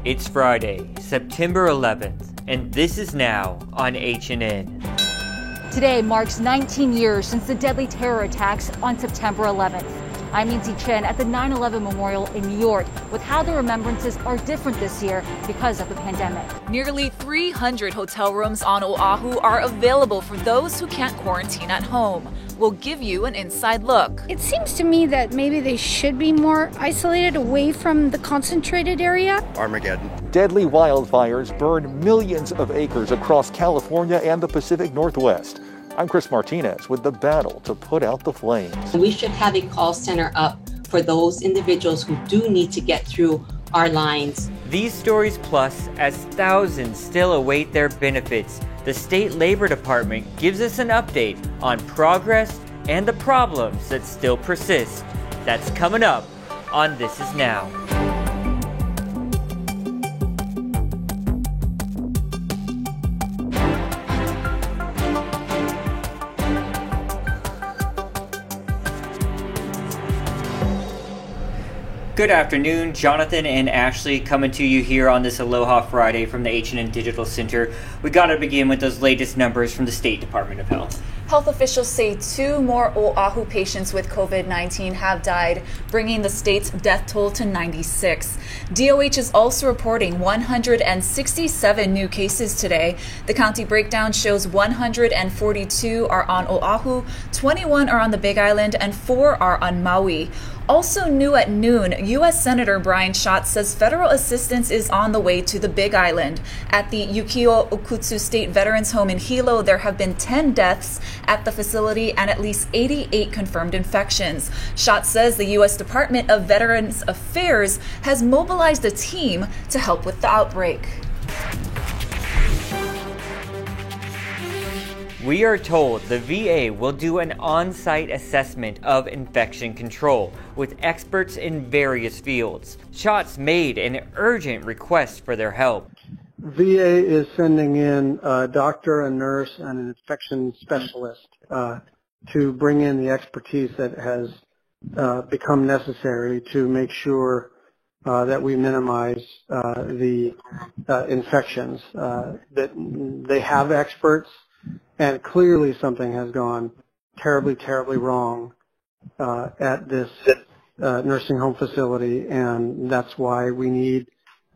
It's Friday, September 11th, and this is now on HNN. Today marks 19 years since the deadly terror attacks on September 11th. I'm Lindsay Chen at the 9/11 Memorial in New York with how the remembrances are different this year because of the pandemic. Nearly 300 hotel rooms on Oahu are available for those who can't quarantine at home. We'll give you an inside look. It seems to me that maybe they should be more isolated away from the concentrated area. Armageddon. Deadly wildfires burned millions of acres across California and the Pacific Northwest. I'm Chris Martinez with the battle to put out the flames. We should have a call center up for those individuals who do need to get through our lines. These stories plus, as thousands still await their benefits, the State Labor Department gives us an update on progress and the problems that still persist. That's coming up on This Is Now. Good afternoon, Jonathan and Ashley coming to you here on this Aloha Friday from the HNN Digital Center. We got to begin with those latest numbers from the State Department of Health. Health officials say 2 more Oahu patients with COVID-19 have died, bringing the state's death toll to 96. DOH is also reporting 167 new cases today. The county breakdown shows 142 are on Oahu, 21 are on the Big Island, and 4 are on Maui. Also new at noon, U.S. Senator Brian Schatz says federal assistance is on the way to the Big Island. At the Yukio Okutsu State Veterans Home in Hilo, there have been 10 deaths at the facility and at least 88 confirmed infections. Schatz says the U.S. Department of Veterans Affairs has mobilized a team to help with the outbreak. We are told the VA will do an on-site assessment of infection control with experts in various fields. Schatz made an urgent request for their help. VA is sending in a doctor, a nurse, and an infection specialist to bring in the expertise that has become necessary to make sure that we minimize the infections. That they have experts. And clearly something has gone terribly, terribly wrong at this nursing home facility, and that's why we need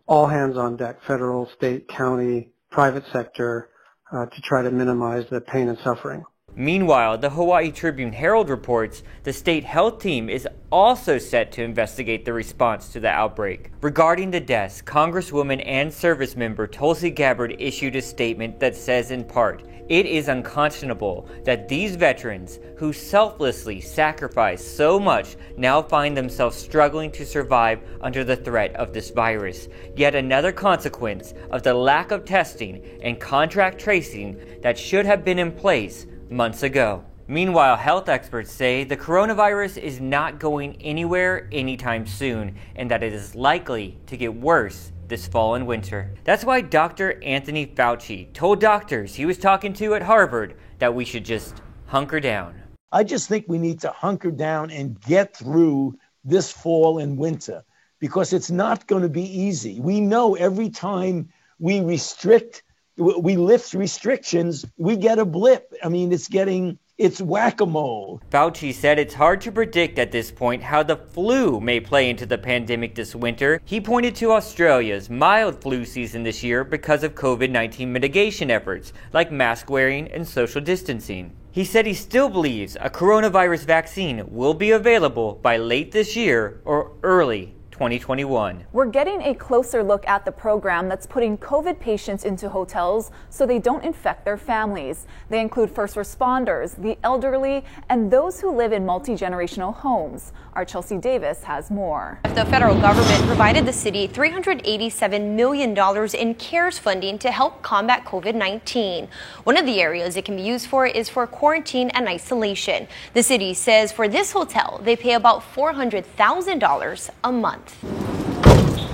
all hands on deck, federal, state, county, private sector, to try to minimize the pain and suffering. Meanwhile, the Hawaii Tribune Herald reports the state health team is also set to investigate the response to the outbreak. Regarding the deaths, Congresswoman and service member Tulsi Gabbard issued a statement that says in part, "It is unconscionable that these veterans who selflessly sacrificed so much now find themselves struggling to survive under the threat of this virus. Yet another consequence of the lack of testing and contract tracing that should have been in place months ago." Meanwhile, health experts say the coronavirus is not going anywhere anytime soon and that it is likely to get worse this fall and winter. That's why Dr. Anthony Fauci told doctors he was talking to at Harvard that we should just hunker down. I just think we need to hunker down and get through this fall and winter because it's not going to be easy. We know every time we lift restrictions, we get a blip. I mean, it's whack-a-mole. Fauci said it's hard to predict at this point how the flu may play into the pandemic this winter. He pointed to Australia's mild flu season this year because of COVID-19 mitigation efforts, like mask wearing and social distancing. He said he still believes a coronavirus vaccine will be available by late this year or early 2021. We're getting a closer look at the program that's putting COVID patients into hotels so they don't infect their families. They include first responders, the elderly, and those who live in multi-generational homes. Our Chelsea Davis has more. The federal government provided the city $387 million in CARES funding to help combat COVID-19. One of the areas it can be used for is for quarantine and isolation. The city says for this hotel, they pay about $400,000 a month.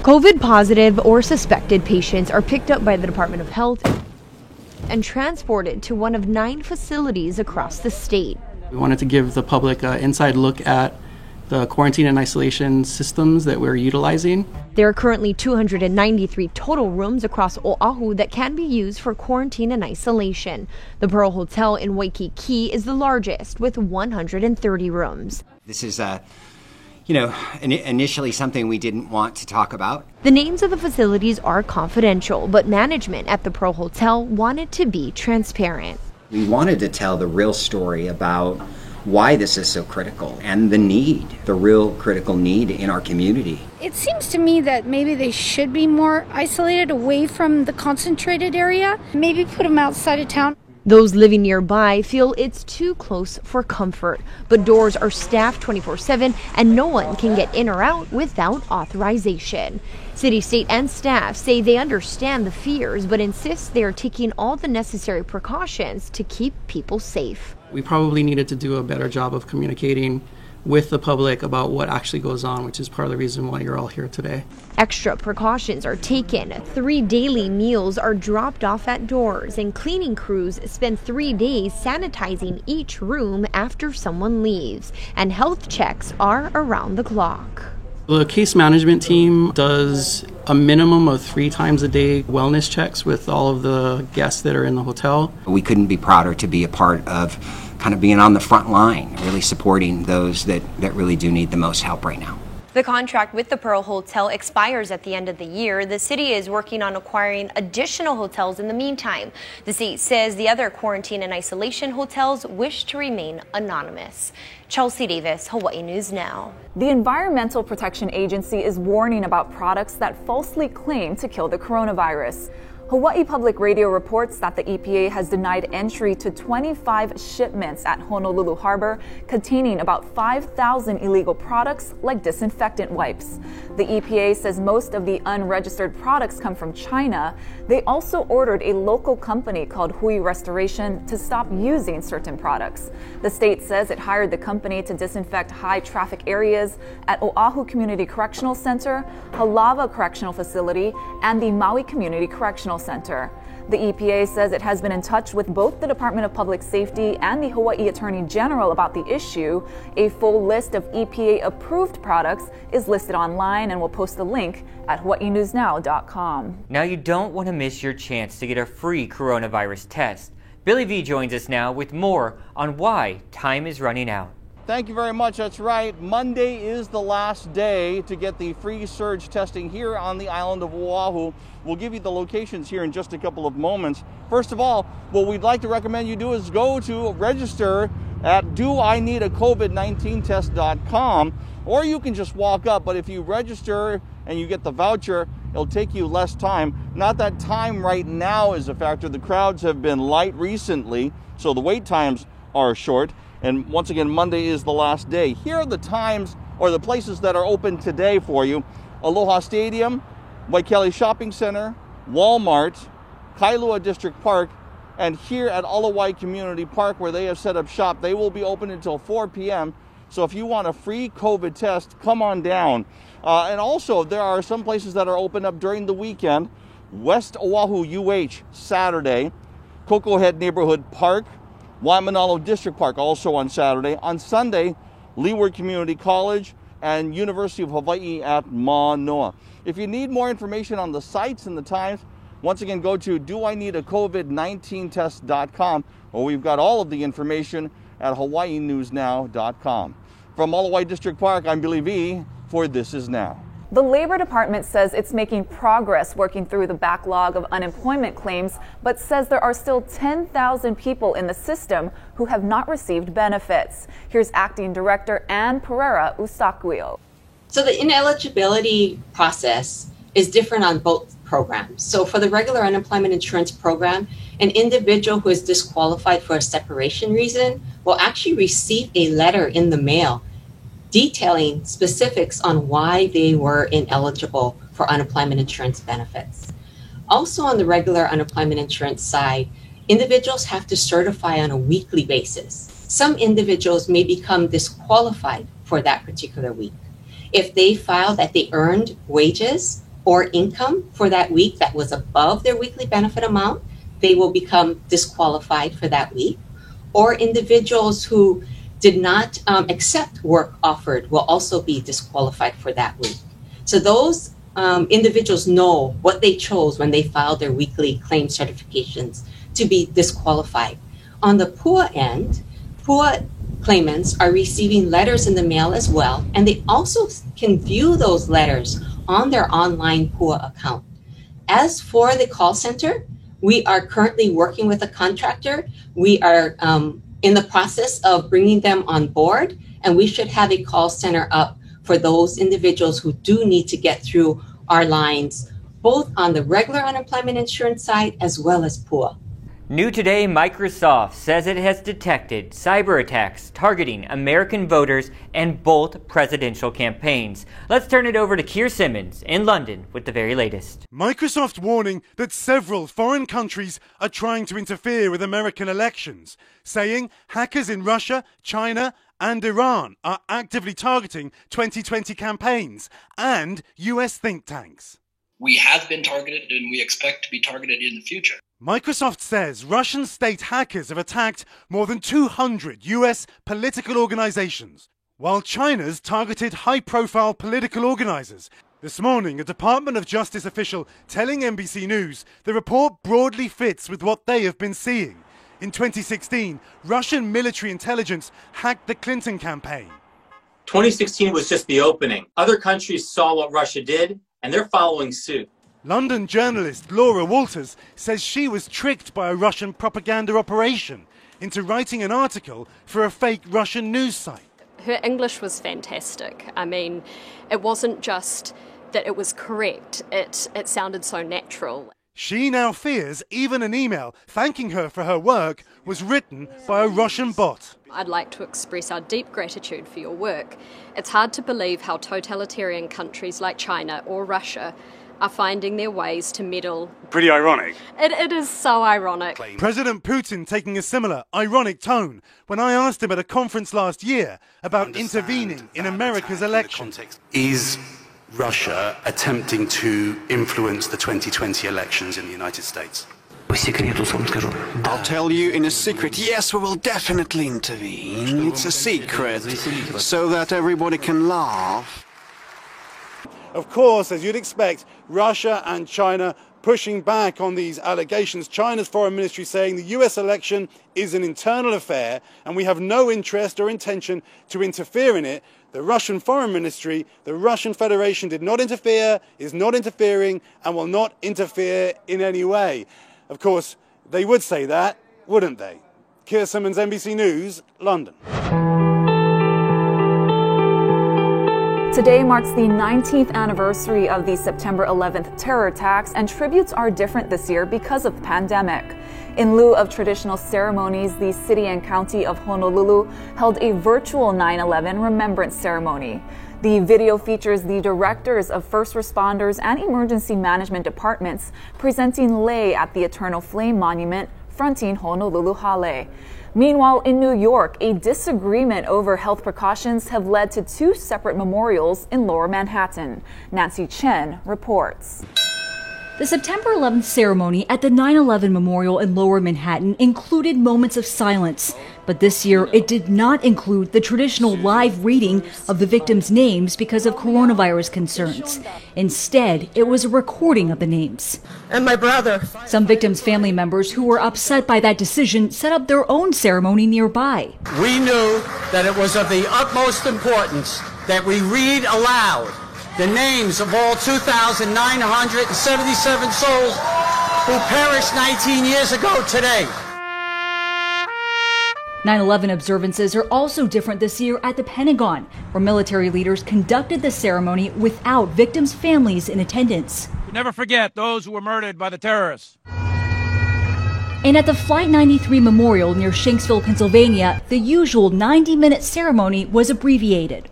COVID positive or suspected patients are picked up by the Department of Health and transported to one of 9 facilities across the state. We wanted to give the public an inside look at the quarantine and isolation systems that we're utilizing. There are currently 293 total rooms across Oahu that can be used for quarantine and isolation. The Pearl Hotel in Waikiki is the largest with 130 rooms. This is initially something we didn't want to talk about. The names of the facilities are confidential, but management at the Pearl Hotel wanted to be transparent. We wanted to tell the real story about why this is so critical and the real critical need in our community. It seems to me that maybe they should be more isolated away from the concentrated area. Maybe put them outside of town. Those living nearby feel it's too close for comfort, but doors are staffed 24/7 and no one can get in or out without authorization. City, state, and staff say they understand the fears, but insist they are taking all the necessary precautions to keep people safe. We probably needed to do a better job of communicating with the public about what actually goes on, which is part of the reason why you're all here today. Extra precautions are taken. 3 daily meals are dropped off at doors, and cleaning crews spend 3 days sanitizing each room after someone leaves, and health checks are around the clock. The case management team does a minimum of 3 times a day wellness checks with all of the guests that are in the hotel. We couldn't be prouder to be a part of kind of being on the front line, really supporting those that really do need the most help right now. The contract with the Pearl Hotel expires at the end of the year. The city is working on acquiring additional hotels in the meantime. The state says the other quarantine and isolation hotels wish to remain anonymous. Chelsea Davis, Hawaii News Now. The Environmental Protection Agency is warning about products that falsely claim to kill the coronavirus. Hawaii Public Radio reports that the EPA has denied entry to 25 shipments at Honolulu Harbor containing about 5,000 illegal products like disinfectant wipes. The EPA says most of the unregistered products come from China. They also ordered a local company called Hui Restoration to stop using certain products. The state says it hired the company to disinfect high traffic areas at Oahu Community Correctional Center, Halawa Correctional Facility, and the Maui Community Correctional Center. The EPA says it has been in touch with both the Department of Public Safety and the Hawaii Attorney General about the issue. A full list of EPA-approved products is listed online, and we'll post the link at hawaiinewsnow.com. Now you don't want to miss your chance to get a free coronavirus test. Billy V joins us now with more on why time is running out. Thank you very much. That's right. Monday is the last day to get the free surge testing here on the island of Oahu. We'll give you the locations here in just a couple of moments. First of all, what we'd like to recommend you do is go to register at doineedacovid19test.com, or you can just walk up. But if you register and you get the voucher, it'll take you less time. Not that time right now is a factor. The crowds have been light recently, so the wait times are short. And once again, Monday is the last day. Here are the times or the places that are open today for you. Aloha Stadium, Waikele Shopping Center, Walmart, Kailua District Park, and here at Alawai Community Park where they have set up shop. They will be open until 4 p.m. So if you want a free COVID test, come on down. And also, there are some places that are open up during the weekend. West Oahu UH, Saturday. Cocoa Head Neighborhood Park. Waimanalo District Park also on Saturday. On Sunday, Leeward Community College and University of Hawaii at Manoa. If you need more information on the sites and the times, once again, go to doineedacovid19test.com, or we've got all of the information at hawaiinewsnow.com. From Alawai District Park, I'm Billy V for This Is Now. The Labor Department says it's making progress working through the backlog of unemployment claims, but says there are still 10,000 people in the system who have not received benefits. Here's Acting Director Ann Pereira Usakuio. So the ineligibility process is different on both programs. So for the regular unemployment insurance program, an individual who is disqualified for a separation reason will actually receive a letter in the mail detailing specifics on why they were ineligible for unemployment insurance benefits. Also on the regular unemployment insurance side, individuals have to certify on a weekly basis. Some individuals may become disqualified for that particular week. If they file that they earned wages or income for that week that was above their weekly benefit amount, they will become disqualified for that week. Or individuals who did not accept work offered will also be disqualified for that week. So those individuals know what they chose when they filed their weekly claim certifications to be disqualified. On the PUA end, PUA claimants are receiving letters in the mail as well, and they also can view those letters on their online PUA account. As for the call center, we are currently working with a contractor. We are in the process of bringing them on board, and we should have a call center up for those individuals who do need to get through our lines, both on the regular unemployment insurance side as well as PUA. New today, Microsoft says it has detected cyber attacks targeting American voters and both presidential campaigns. Let's turn it over to Keir Simmons in London with the very latest. Microsoft warning that several foreign countries are trying to interfere with American elections, saying hackers in Russia, China, and Iran are actively targeting 2020 campaigns and US think tanks. We have been targeted and we expect to be targeted in the future. Microsoft says Russian state hackers have attacked more than 200 US political organizations, while China's targeted high-profile political organizers. This morning, a Department of Justice official telling NBC News the report broadly fits with what they have been seeing. In 2016, Russian military intelligence hacked the Clinton campaign. 2016 was just the opening. Other countries saw what Russia did, and they're following suit. London journalist Laura Walters says she was tricked by a Russian propaganda operation into writing an article for a fake Russian news site. Her English was fantastic. I mean, it wasn't just that it was correct, it sounded so natural. She now fears even an email thanking her for her work was written by a Russian bot. I'd like to express our deep gratitude for your work. It's hard to believe how totalitarian countries like China or Russia are finding their ways to meddle. Pretty ironic. It is so ironic. President Putin taking a similar ironic tone when I asked him at a conference last year about intervening in America's election. Is Russia attempting to influence the 2020 elections in the United States? I'll tell you in a secret. Yes, we will definitely intervene. It's a secret, so that everybody can laugh. Of course, as you'd expect, Russia and China pushing back on these allegations. China's foreign ministry saying the US election is an internal affair and we have no interest or intention to interfere in it. The Russian foreign ministry, the Russian Federation did not interfere, is not interfering, and will not interfere in any way. Of course, they would say that, wouldn't they? Keir Simmons, NBC News, London. Today marks the 19th anniversary of the September 11th terror attacks, and tributes are different this year because of the pandemic. In lieu of traditional ceremonies, the city and county of Honolulu held a virtual 9/11 remembrance ceremony. The video features the directors of first responders and emergency management departments presenting lei at the Eternal Flame Monument fronting Honolulu Hale. Meanwhile, in New York, a disagreement over health precautions have led to two separate memorials in Lower Manhattan. Nancy Chen reports. The September 11th ceremony at the 9/11 Memorial in Lower Manhattan included moments of silence. But this year, it did not include the traditional live reading of the victims' names because of coronavirus concerns. Instead, it was a recording of the names. And my brother. Some victims' family members who were upset by that decision set up their own ceremony nearby. We knew that it was of the utmost importance that we read aloud the names of all 2,977 souls who perished 19 years ago today. 9/11 observances are also different this year at the Pentagon, where military leaders conducted the ceremony without victims' families in attendance. We never forget those who were murdered by the terrorists. And at the Flight 93 Memorial near Shanksville, Pennsylvania, the usual 90-minute ceremony was abbreviated.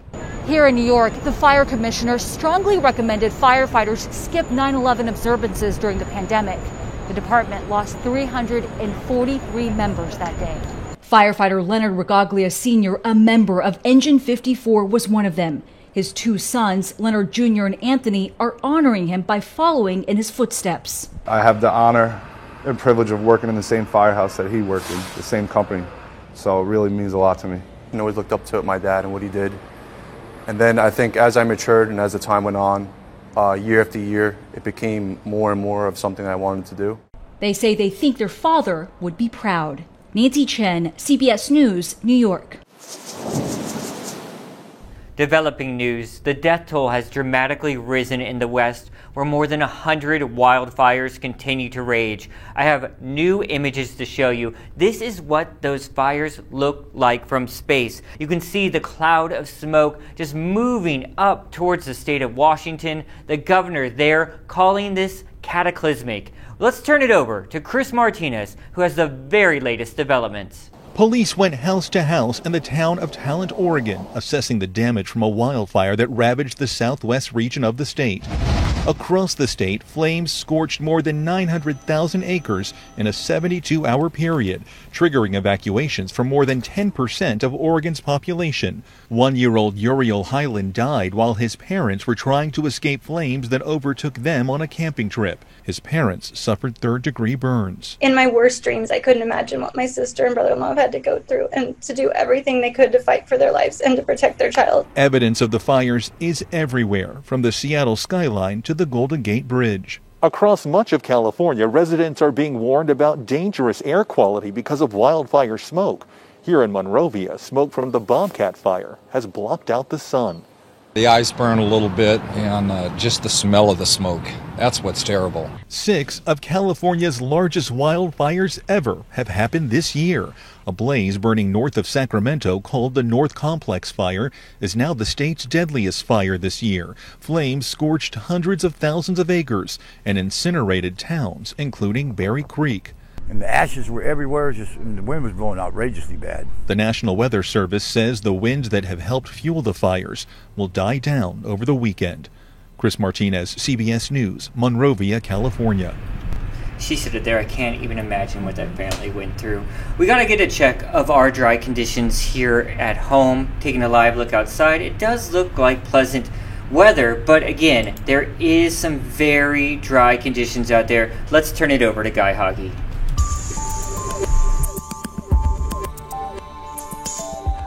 Here in New York, the fire commissioner strongly recommended firefighters skip 9/11 observances during the pandemic. The department lost 343 members that day. Firefighter Leonard Regaglia Sr., a member of Engine 54, was one of them. His two sons, Leonard Jr. and Anthony, are honoring him by following in his footsteps. I have the honor and privilege of working in the same firehouse that he worked in, the same company. So it really means a lot to me. and always looked up to my dad and what he did. And then I think as I matured and as the time went on, year after year, it became more and more of something I wanted to do. They say they think their father would be proud. Nancy Chen, CBS News, New York. Developing news, the death toll has dramatically risen in the West, where more than 100 wildfires continue to rage. I have new images to show you. This is what those fires look like from space. You can see the cloud of smoke just moving up towards the state of Washington. The governor there calling this cataclysmic. Let's turn it over to Chris Martinez, who has the very latest developments. Police went house to house in the town of Talent, Oregon, assessing the damage from a wildfire that ravaged the southwest region of the state. Across the state, flames scorched more than 900,000 acres in a 72-hour period, triggering evacuations for more than 10% of Oregon's population. 1-year-old Uriel Hyland died while his parents were trying to escape flames that overtook them on a camping trip. His parents suffered third-degree burns. In my worst dreams, I couldn't imagine what my sister and brother-in-law have had to go through, and to do everything they could to fight for their lives and to protect their child. Evidence of the fires is everywhere, from the Seattle skyline to the Golden Gate Bridge. Across much of California, residents are being warned about dangerous air quality because of wildfire smoke. Here in Monrovia, smoke from the Bobcat fire has blocked out the sun. The eyes burn a little bit, and just the smell of the smoke. That's what's terrible. 6 of California's largest wildfires ever have happened this year. A blaze burning north of Sacramento, called the North Complex Fire, is now the state's deadliest fire this year. Flames scorched hundreds of thousands of acres and incinerated towns, including Berry Creek. And the ashes were everywhere, and the wind was blowing outrageously bad. The National Weather Service says the winds that have helped fuel the fires will die down over the weekend. Chris Martinez, CBS News, Monrovia, California. She said it there. I can't even imagine what that family went through. We got to get a check of our dry conditions here at home. Taking a live look outside, it does look like pleasant weather, but again, there is some very dry conditions out there. Let's turn it over to Guy Hoggy.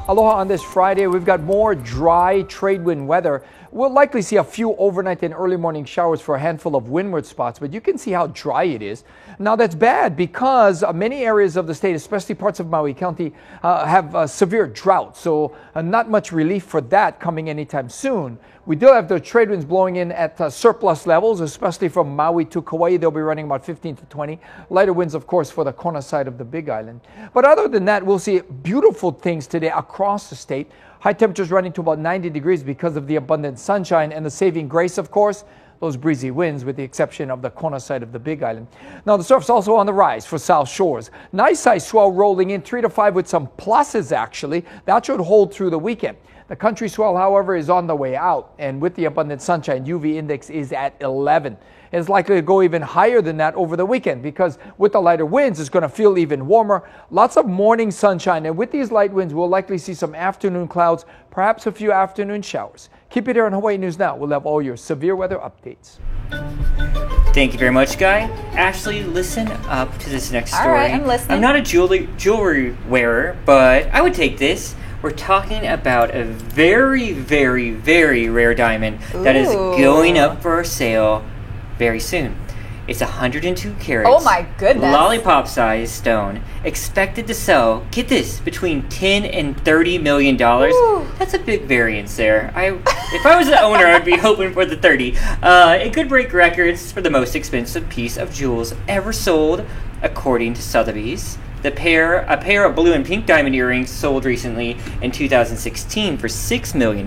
Aloha on this Friday. We've got more dry trade wind weather. We'll likely see a few overnight and early morning showers for a handful of windward spots, but you can see how dry it is. Now that's bad because many areas of the state, especially parts of Maui County, have severe drought. So not much relief for that coming anytime soon. We do have the trade winds blowing in at surplus levels, especially from Maui to Kauai. They'll be running about 15 to 20. Lighter winds, of course, for the Kona side of the Big Island. But other than that, we'll see beautiful things today across the state. High temperatures running to about 90 degrees because of the abundant sunshine, and the saving grace, of course, those breezy winds, with the exception of the Kona side of the Big Island. Now, the surf's also on the rise for South Shores. Nice size swell rolling in, 3 to 5 with some pluses, actually. That should hold through the weekend. The country swell, however, is on the way out, and with the abundant sunshine, UV index is at 11. It's likely to go even higher than that over the weekend because with the lighter winds, it's going to feel even warmer. Lots of morning sunshine, and with these light winds, we'll likely see some afternoon clouds, perhaps a few afternoon showers. Keep it here on Hawaii News Now. We'll have all your severe weather updates. Thank you very much, Guy. Ashley, listen up to this next story. All right, I'm listening. I'm not a jewelry wearer, but I would take this. We're talking about a very, very, very rare diamond that is going up for sale very soon. It's 102 carats. Oh my goodness. Lollipop-sized stone. Expected to sell, get this, between $10 and $30 million. Ooh. That's a big variance there. If I was the owner, I'd be hoping for the 30. It could break records for the most expensive piece of jewels ever sold, according to Sotheby's. A pair of blue and pink diamond earrings sold recently in 2016 for $6 million.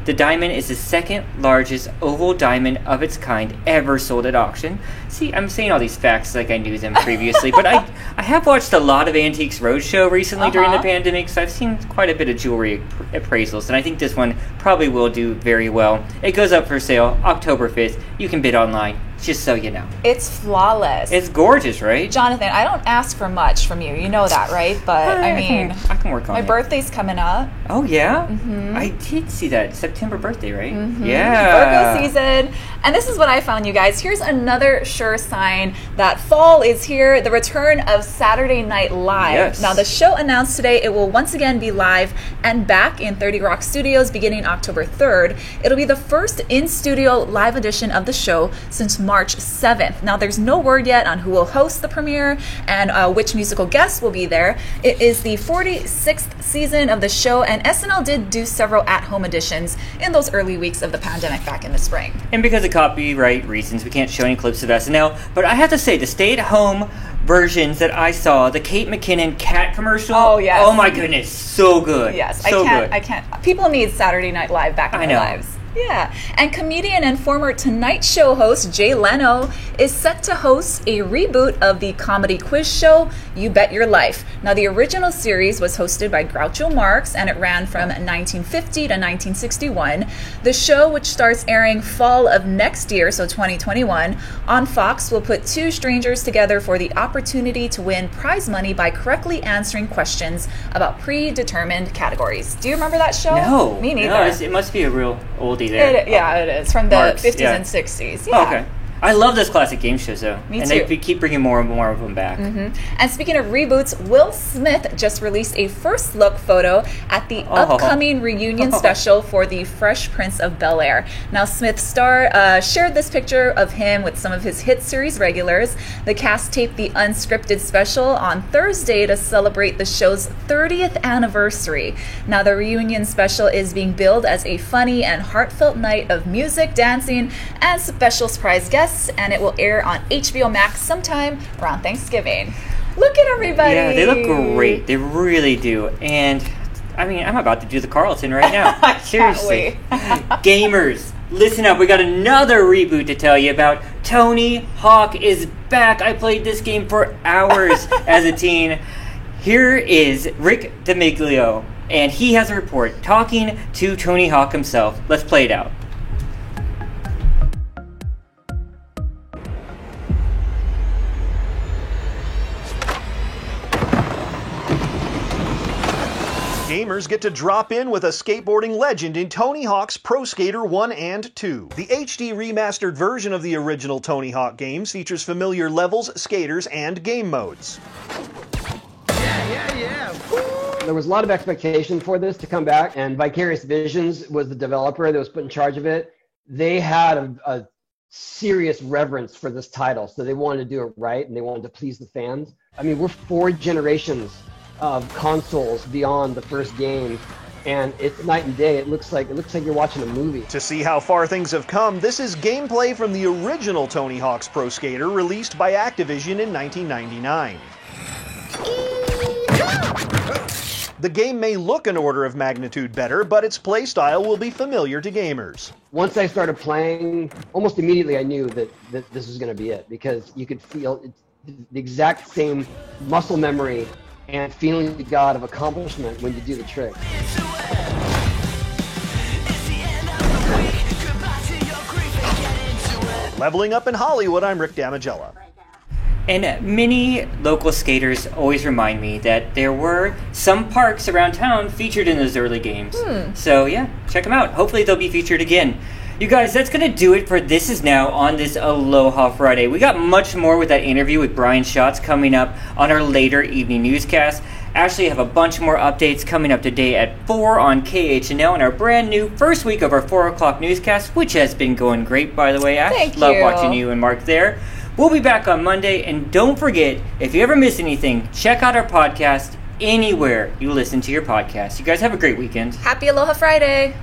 The diamond is the second largest oval diamond of its kind ever sold at auction. See, I'm saying all these facts like I knew them previously, but I have watched a lot of Antiques Roadshow recently during the pandemic, so I've seen quite a bit of jewelry appraisals, and I think this one probably will do very well. It goes up for sale October 5th. You can bid online. Just so you know. It's flawless. It's gorgeous, right? Jonathan, I don't ask for much from you. You know that, right? But I mean, I can work on it. My birthday's coming up. Oh, yeah? Mm-hmm. I did see that. September birthday, right? Mm-hmm. Yeah. Virgo season. And this is what I found, you guys. Here's another sure sign that fall is here. The return of Saturday Night Live. Yes. Now, the show announced today it will once again be live and back in 30 Rock Studios beginning October 3rd. It'll be the first in-studio live edition of the show since March 7th. Now, there's no word yet on who will host the premiere and which musical guests will be there. It is the 46th season of the show, and SNL did do several at-home editions in those early weeks of the pandemic back in the spring. And because of copyright reasons, we can't show any clips of SNL, but I have to say, the stay-at-home versions that I saw, the Kate McKinnon cat commercial. Oh, yes. Oh, my goodness. So good. Yes. So I can't. People need Saturday Night Live back in their lives. Yeah. And comedian and former Tonight Show host Jay Leno is set to host a reboot of the comedy quiz show You Bet Your Life. Now, the original series was hosted by Groucho Marx, and it ran from 1950 to 1961. The show, which starts airing fall of next year, so 2021, on Fox, will put two strangers together for the opportunity to win prize money by correctly answering questions about predetermined categories. Do you remember that show? No. Me neither. No, it must be a real oldie there. It is. From the Marx, 50s yeah. and 60s. Yeah. Oh, okay. I love those classic game shows, though. Me and too. they keep bringing more and more of them back. Mm-hmm. And speaking of reboots, Will Smith just released a first look photo at the upcoming reunion special for the Fresh Prince of Bel-Air. Now, Smith shared this picture of him with some of his hit series regulars. The cast taped the unscripted special on Thursday to celebrate the show's 30th anniversary. Now, the reunion special is being billed as a funny and heartfelt night of music, dancing, and special surprise guests, and it will air on HBO Max sometime around Thanksgiving. Look at everybody. Yeah, they look great. They really do. And, I mean, I'm about to do the Carlton right now. Seriously. Gamers, listen up. We got another reboot to tell you about. Tony Hawk is back. I played this game for hours as a teen. Here is Rick DeMiglio, and he has a report talking to Tony Hawk himself. Let's play it out. Gamers get to drop in with a skateboarding legend in Tony Hawk's Pro Skater 1 and 2. The HD remastered version of the original Tony Hawk games features familiar levels, skaters, and game modes. There was a lot of expectation for this to come back, and Vicarious Visions was the developer that was put in charge of it. They had a serious reverence for this title, so they wanted to do it right, and they wanted to please the fans. I mean, we're 4 generations of consoles beyond the first game, and it's night and day. It looks like you're watching a movie. To see how far things have come, this is gameplay from the original Tony Hawk's Pro Skater, released by Activision in 1999. The game may look an order of magnitude better, but its playstyle will be familiar to gamers. Once I started playing, almost immediately I knew that this was going to be it, because you could feel the exact same muscle memory and feeling the god of accomplishment when you do the trick. Leveling Up in Hollywood, I'm Rick Damigella. And many local skaters always remind me that there were some parks around town featured in those early games. So yeah, check them out. Hopefully they'll be featured again. You guys, that's going to do it for This Is Now on this Aloha Friday. We got much more with that interview with Brian Schatz coming up on our later evening newscast. Actually, have a bunch more updates coming up today at 4 on KHNL in our brand new first week of our 4 o'clock newscast, which has been going great, by the way. I love watching you and Mark there. We'll be back on Monday, and don't forget, if you ever miss anything, check out our podcast anywhere you listen to your podcast. You guys have a great weekend. Happy Aloha Friday.